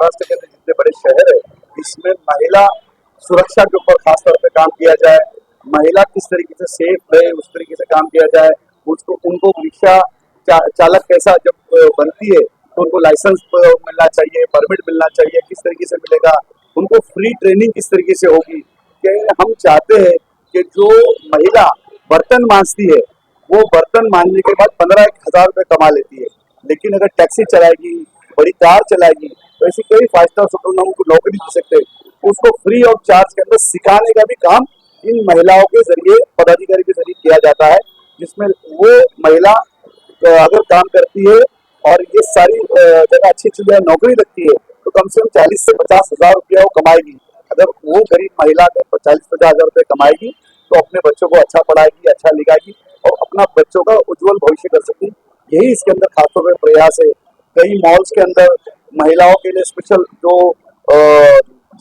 महाराष्ट्र के अंदर जितने बड़े शहर है, इसमें महिला सुरक्षा के ऊपर खास तौर पे काम किया जाए, महिला किस तरीके से सेफ रहे उस तरीके से काम किया जाए, उसको उनको रिक्शा चालक कैसा जब बनती है तो उनको लाइसेंस मिलना चाहिए, परमिट मिलना चाहिए, किस तरीके से मिलेगा, उनको फ्री ट्रेनिंग किस तरीके से होगी। कि हम चाहते हैं कि जो महिला बर्तन मांजती है वो बर्तन मांजने के बाद 15,000 रुपये कमा लेती है, लेकिन अगर टैक्सी चलाएगी, बड़ी कार चलाएगी, तो ऐसी कई 5 स्टार होटल में उनको नौकरी दे सकते हैं। उसको फ्री ऑफ चार्ज के अंदर सिखाने का भी काम इन महिलाओं के जरिए, पदाधिकारी के जरिए किया जाता है, जिसमें वो महिला अगर काम करती है और ये सारी जगह अच्छी अच्छी जगह नौकरी लगती है तो कम से कम 40 से 50,000 रुपया वो कमाएगी। अगर वो गरीब महिला अगर 40-50,000 रुपये कमाएगी तो अपने बच्चों को अच्छा पढ़ाएगी, अच्छा लिखाएगी और अपना बच्चों का उज्जवल भविष्य कर सकती है। यही इसके अंदर खासतौर पर प्रयास है। कई मॉल्स के अंदर महिलाओं के लिए स्पेशल जो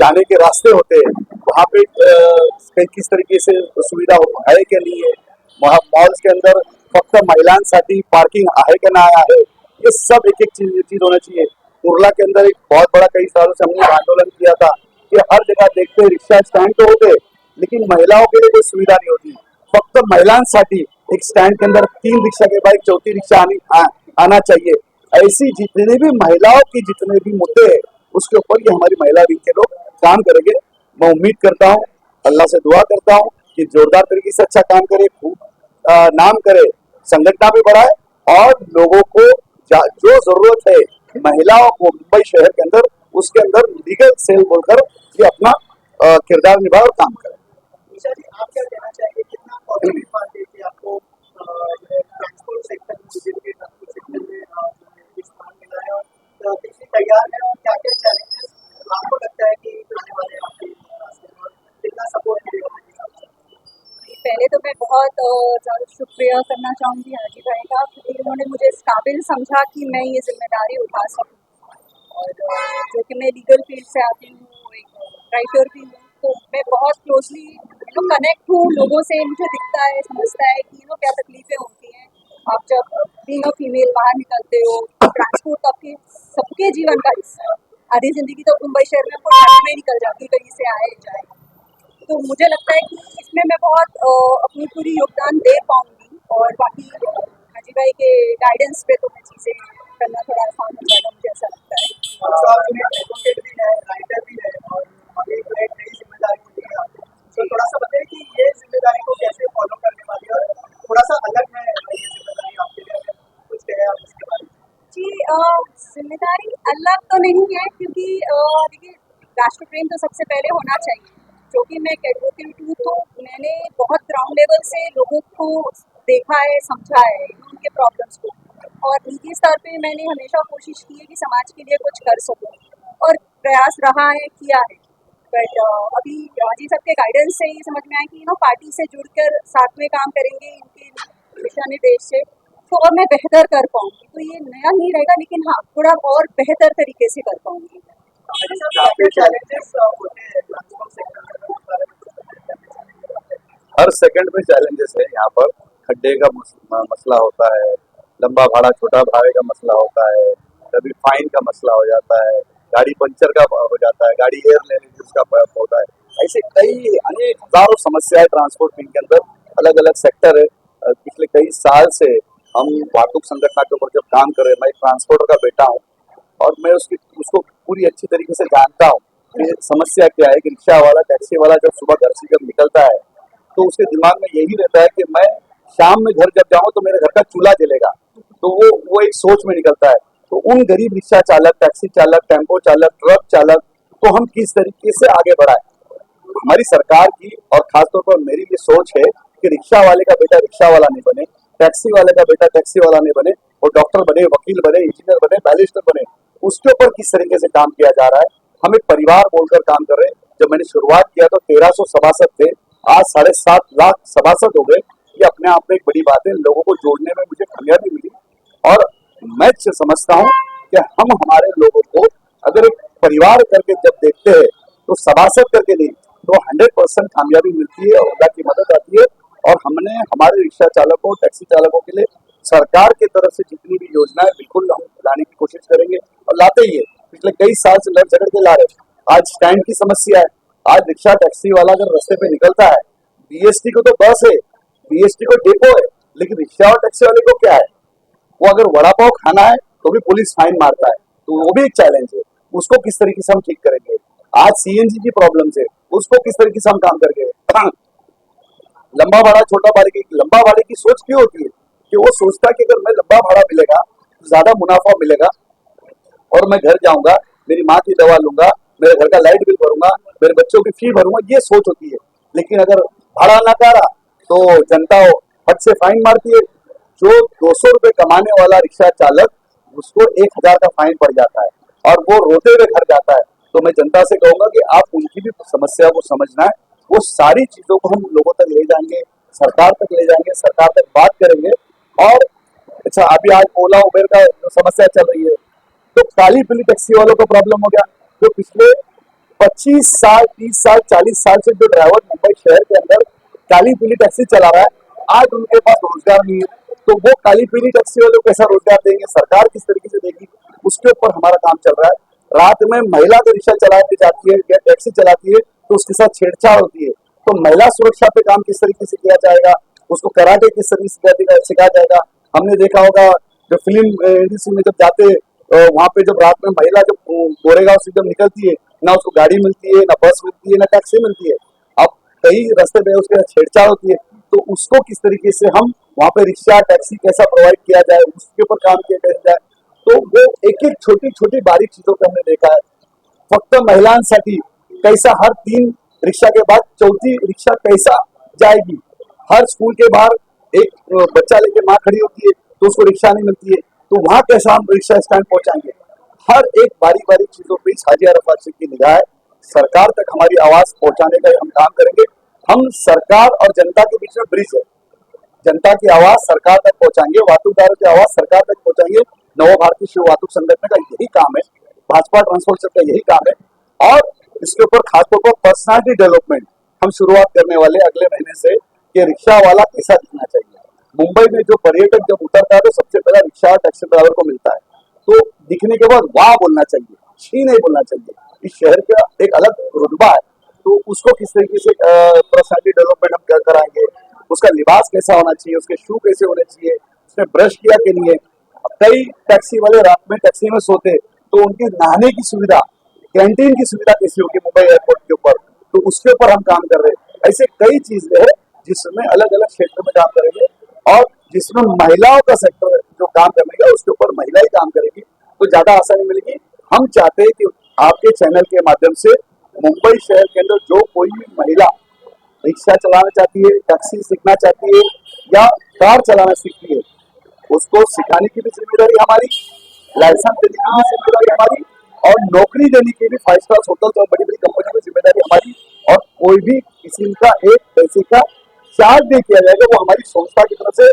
जाने के रास्ते होते हैं, वहाँ पे किस तरीके से सुविधा है कि नहीं है, वहाँ मॉल्स के अंदर फक्त महिलांसाठी पार्किंग आहे का नाही आहे, ये सब एक एक चीज होना चाहिए। कुर्ला के अंदर एक बहुत बड़ा कई सालों से हमने आंदोलन किया था कि हर जगह देखते रिक्शा स्टैंड तो होते लेकिन महिलाओं के लिए कोई सुविधा नहीं होती। फक्त महिलांसाठी एक स्टैंड के अंदर 3 रिक्शा के बाद चौथी रिक्शा आना चाहिए। ऐसी जितने भी महिलाओं की जितने भी मुद्दे हैं उसके ऊपर ये हमारी महिला विंग के लोग काम करेंगे। मैं उम्मीद करता हूँ, अल्लाह से दुआ करता हूँ कि जोरदार तरीके से अच्छा काम करे, खूब नाम करे, संगठन भी बढ़ाए और लोगों को जो जरूरत है महिलाओं को मुंबई शहर के अंदर, उसके अंदर लीगल सेल बोलकर ये अपना किरदार निभाए और काम करे। निशा जी, आप क्या कहना चाहेंगे, कितना पॉजिटिव बात है कि आपको ट्रांसपोर्ट सेक्टर में स्थान मिला है और कितनी तैयार है और क्या क्या चैलेंजेस आपको लगता है कि आने वाले आपके रास्ते और कितना सपोर्ट मिलेगा? पहले तो मैं बहुत ज़्यादा शुक्रिया करना चाहूँगी हाजी भाई का, क्योंकि उन्होंने मुझे इस काबिल समझा कि मैं ये जिम्मेदारी उठा सकूँ। और जो कि मैं लीगल फील्ड से आती हूँ, एक राइटर भी हूँ, तो मैं बहुत क्लोजली कनेक्ट हूँ लोगों से। मुझे दिखता है, समझता है कि क्या तकलीफें होती हैं। आप जब बीइंग अ फीमेल बाहर निकलते हो, ट्रांसपोर्ट आपके सबके जीवन का हिस्सा है। आधी जिंदगी तो मुंबई शहर में आपको ट्रैफिक में निकल जाती है, कहीं से आए जाए। तो मुझे लगता है कि इसमें मैं बहुत अपनी पूरी योगदान दे पाऊंगी और बाकी हाजी भाई के गाइडेंस पे तो मैं चीज़ें करना थोड़ा आसान हो जाएगा, मुझे ऐसा लगता है। एडवोकेट भी है, राइटर भी है और अभी एक नई जिम्मेदारी मिली है आपको, तो थोड़ा सा बताइए कि ये जिम्मेदारी को कैसे फॉलो करने वाली है और थोड़ा सा अलग है ये जिम्मेदारी आपके लिए, कुछ कहे आप इसके बारे में? जी, जिम्मेदारी अलग तो नहीं है, क्योंकि देखिए राष्ट्र प्रेम तो सबसे पहले होना चाहिए। जो कि मैं एक एडवोकेट हूँ, तो मैंने बहुत ग्राउंड लेवल से लोगों को देखा है, समझा है उनके प्रॉब्लम्स को, और निजी स्तर पे मैंने हमेशा कोशिश की है कि समाज के लिए कुछ कर सकूँ, और प्रयास रहा है, किया है। बट अभी हाजी साहब के गाइडेंस से ये समझ में आया कि पार्टी से जुड़कर साथ में काम करेंगे, इनके दिशा निर्देश से तो और मैं बेहतर कर पाऊंगी। तो ये नया नहीं रहेगा, लेकिन हाँ थोड़ा और बेहतर तरीके से कर पाऊंगी। हर सेकंड में चैलेंजेस है यहाँ पर। खड्डे का मसला होता है, लंबा भाड़ा छोटा भाड़े का मसला होता है, कभी फाइन का मसला हो जाता है, गाड़ी पंचर का हो जाता है, गाड़ी एयर लेने की उसका होता है। ऐसे कई अनेक हजारों समस्याएं ट्रांसपोर्ट के अंदर अलग अलग सेक्टर है। पिछले कई साल से हम वाहतुक संगठन के ऊपर जब काम कर रहे हैं, मैं ट्रांसपोर्टर का बेटा हूँ और मैं उसको पूरी अच्छी तरीके से जानता हूँ कि समस्या क्या है। कि रिक्शा वाला, टैक्सी वाला जब सुबह घर से जब निकलता है तो उसके दिमाग में यही रहता है कि मैं शाम में घर जब जाऊँ तो मेरे घर का चूल्हा जलेगा, तो वो एक सोच में निकलता है। तो उन गरीब रिक्शा चालक, टैक्सी चालक, टेम्पो चालक, ट्रक चालक को हम किस तरीके से आगे बढ़ाएं। हमारी सरकार की और खासतौर पर मेरी ये सोच है कि रिक्शा वाले का बेटा रिक्शा वाला नहीं बने, टैक्सी वाले का बेटा टैक्सी वाला नहीं बने, वो डॉक्टर बने, वकील बने, इंजीनियर बने, बैरिस्टर बने। उसके ऊपर किस तरीके से काम किया जा रहा है। हम एक परिवार बोलकर काम कर रहे हैं। जब मैंने शुरुआत किया तो 1300 सभासद थे, आज 7.5 लाख सभासद हो गए। ये अपने आप में एक बड़ी बात है। लोगों को जोड़ने में मुझे कामयाबी मिली और मैं समझता हूँ कि हम हमारे लोगों को अगर एक परिवार करके जब देखते हैं तो सभासद करके नहीं, तो 100% कामयाबी मिलती है और अल्लाह की मदद आती है। और हमने हमारे रिक्शा चालकों, टैक्सी चालकों के लिए सरकार की तरफ से जितनी भी योजनाएं बिल्कुल हम लाने की कोशिश करेंगे और लाते ही है। पिछले कई साल से लड़ झगड़ के ला रहे हैं। आज स्टैंड की समस्या है। आज रिक्शा टैक्सी वाला अगर रास्ते पे निकलता है, बीएसटी को तो बस है, बीएसटी को डेपो है, लेकिन रिक्शा और टैक्सी वाले को क्या है? वो अगर वड़ा पाव खाना है तो भी पुलिस फाइन मारता है, तो वो भी एक चैलेंज है। उसको किस तरीके से हम ठीक करेंगे? आज सीएनजी की प्रॉब्लम है, उसको किस तरीके से हम काम करेंगे? लंबा भाड़ा छोटा भाड़े की, लंबा भाड़े की सोच क्यों होती है कि वो सोचता है कि अगर मैं लंबा भाड़ा मिलेगा तो ज्यादा मुनाफा मिलेगा और मैं घर जाऊंगा, मेरी माँ की दवा लूंगा, मेरे घर का लाइट बिल भरूंगा, मेरे बच्चों की फी भरूंगा, ये सोच होती है। लेकिन अगर भाड़ा नकारा तो जनता फट से फाइन मारती है। जो 200 रुपए कमाने वाला रिक्शा चालक, उसको 1000 का फाइन पड़ जाता है और वो रोते हुए घर जाता है। तो मैं जनता से कहूंगा कि आप उनकी भी समस्या को समझना है, वो सारी चीजों को हम लोगों तक ले जाएंगे, सरकार तक ले जाएंगे, सरकार तक बात करेंगे। और अच्छा, अभी आज ओला उबेर का जो समस्या चल रही है, तो काली पीली टैक्सी वालों को प्रॉब्लम हो गया। जो पिछले 25 साल, 30 साल, 40 साल से जो ड्राइवर मुंबई शहर के अंदर काली पीली टैक्सी चला रहा है, आज उनके पास रोजगार नहीं है, तो वो काली पीली टैक्सी वालों को कैसा रोजगार देंगे? सरकार किस तरीके से देगी? उसके ऊपर हमारा काम चल रहा है। रात में महिला अगर रिक्शा चलाती जाती है या टैक्सी चलाती है तो उसके साथ छेड़छाड़ होती है, तो महिला सुरक्षा पे काम किस तरीके से किया जाएगा? उसको कराटे किस तरीके से सिखाया जाएगा? हमने देखा होगा जो फिल्म इंडस्ट्री में जब जाते वहां पे जब रात में महिला जब गोरेगांव से जब निकलती है, ना उसको गाड़ी मिलती है, ना बस मिलती है, ना टैक्सी मिलती है। अब कई रास्ते में उसके छेड़छाड़ होती है, तो उसको किस तरीके से हम वहां पे रिक्शा टैक्सी कैसा प्रोवाइड किया जाए, उसके ऊपर काम किया जाए। तो वो एक एक छोटी छोटी बारीक चीजों को हमने देखा है। फक्त महिलांसाठी कैसा हर 3 रिक्शा के बाद चौथी रिक्शा कैसा जाएगी? हर स्कूल के बाहर एक बच्चा लेके माँ खड़ी होती है तो उसको रिक्शा नहीं मिलती है, तो वहां कैसा हम रिक्शा स्टैंड पहुंचाएंगे? हर एक बारीक बारीक चीजों पे हाजी अरफात की निगाह है। सरकार तक हमारी आवाज पहुंचाने का हम काम करेंगे। हम सरकार और जनता के बीच में ब्रिज है। जनता की आवाज सरकार तक पहुंचाएंगे, वाहतुकदारों की आवाज सरकार तक पहुंचाएंगे। नव भारतीय शिव वाहतुक संगठन का यही काम है, भाजपा ट्रांसपोर्ट का यही काम है। और इसके ऊपर खासतौर पर पर्सनालिटी डेवलपमेंट हम शुरुआत करने वाले अगले महीने से कि रिक्शा वाला कैसा दिखना चाहिए। मुंबई में जो पर्यटक जब उतरता है तो सबसे पहले रिक्शा टैक्सी ड्राइवर को मिलता है, तो दिखने के बाद वाह बोलना चाहिए, छी नहीं बोलना चाहिए। इस शहर का एक अलग रुतबा है, तो उसको किस तरीके से पर्सनालिटी डेवलपमेंट हम कराएंगे? उसका लिबास कैसा होना चाहिए, उसके शू कैसे होने चाहिए, उसने ब्रश किया कि नहीं है। कई टैक्सी वाले रात में टैक्सी में सोते, तो उनकी नहाने की सुविधा, कैंटीन की सुविधा कैसी होगी मुंबई एयरपोर्ट के ऊपर, तो उसके ऊपर हम काम कर रहे हैं। ऐसे कई चीजें हैं जिसमें अलग अलग क्षेत्र में काम करेंगे और जिसमें महिलाओं का सेक्टर जो काम करने का उसके ऊपर महिला ही काम करेगी, तो ज्यादा आसानी मिलेगी। हम चाहते हैं कि आपके चैनल के माध्यम से मुंबई शहर के अंदर जो कोई भी महिला रिक्शा चलाना चाहती है, टैक्सी सीखना चाहती है या कार चलाना सीखती है, उसको सिखाने की भी जिम्मेदारी हमारी, लाइसेंस देने की भी जिम्मेदारी हमारी, और नौकरी देने की भी 5 स्टार होटल और बड़ी बड़ी कंपनी की जिम्मेदारी हमारी। और कोई भी किसी का एक पैसे का चार्ज नहीं किया जाएगा, वो हमारी संस्था की तरफ से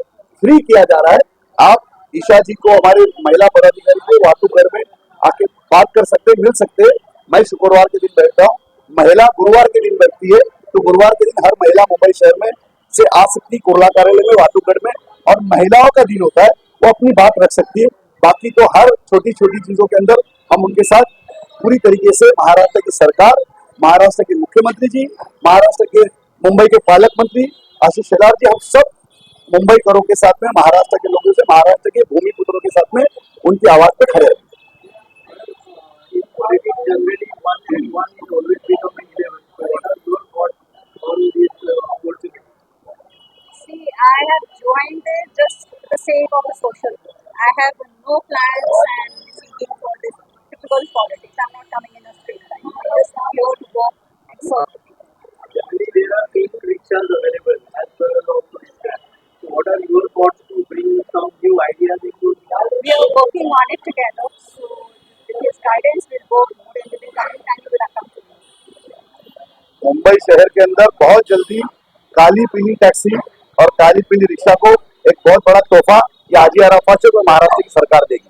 फ्री किया जा रहा है। आप ईशा जी को, हमारे महिला पदाधिकारी को वाहतुक में आके बात कर सकते, मिल सकते। मैं शुक्रवार के दिन बैठता हूँ, महिला गुरुवार के दिन बैठती है, तो गुरुवार के दिन हर महिला मुंबई शहर में से आ सकती कुर्ला कार्यालय में, वाहतुकगढ़ में, और महिलाओं का दिन होता है, वो अपनी बात रख सकती है। बाकी तो हर छोटी छोटी चीजों के अंदर हम उनके साथ पूरी तरीके से, महाराष्ट्र की सरकार, महाराष्ट्र के मुख्यमंत्री जी, महाराष्ट्र के मुंबई के पालक मंत्री आशीष शेलार जी, हम सब मुंबई करों के साथ में, महाराष्ट्र के लोगों से, महाराष्ट्र के भूमि पुत्रों के साथ में उनकी आवाज पे खड़े हैं। Politics generally one and one is always becoming 11. So what are your thoughts on this opportunity? See, I have joined it just for the sake of the social good. I have no plans and seeking for this typical politics. I'm not coming in a straight line. I'm just here to work and serve the people. Generally, there are pink rickshaws available as per the law to stand. So what are your thoughts to bring some new ideas into the We are working on it together. So with his guidance, we'll work more and we'll come. Thank you for that company. Mumbai शहर के अंदर बहुत जल्दी काली पीली taxi और काली पीली rickshaw को एक बहुत बड़ा तोहफा या हाजी अराफात से महाराष्ट्र की सरकार देगी।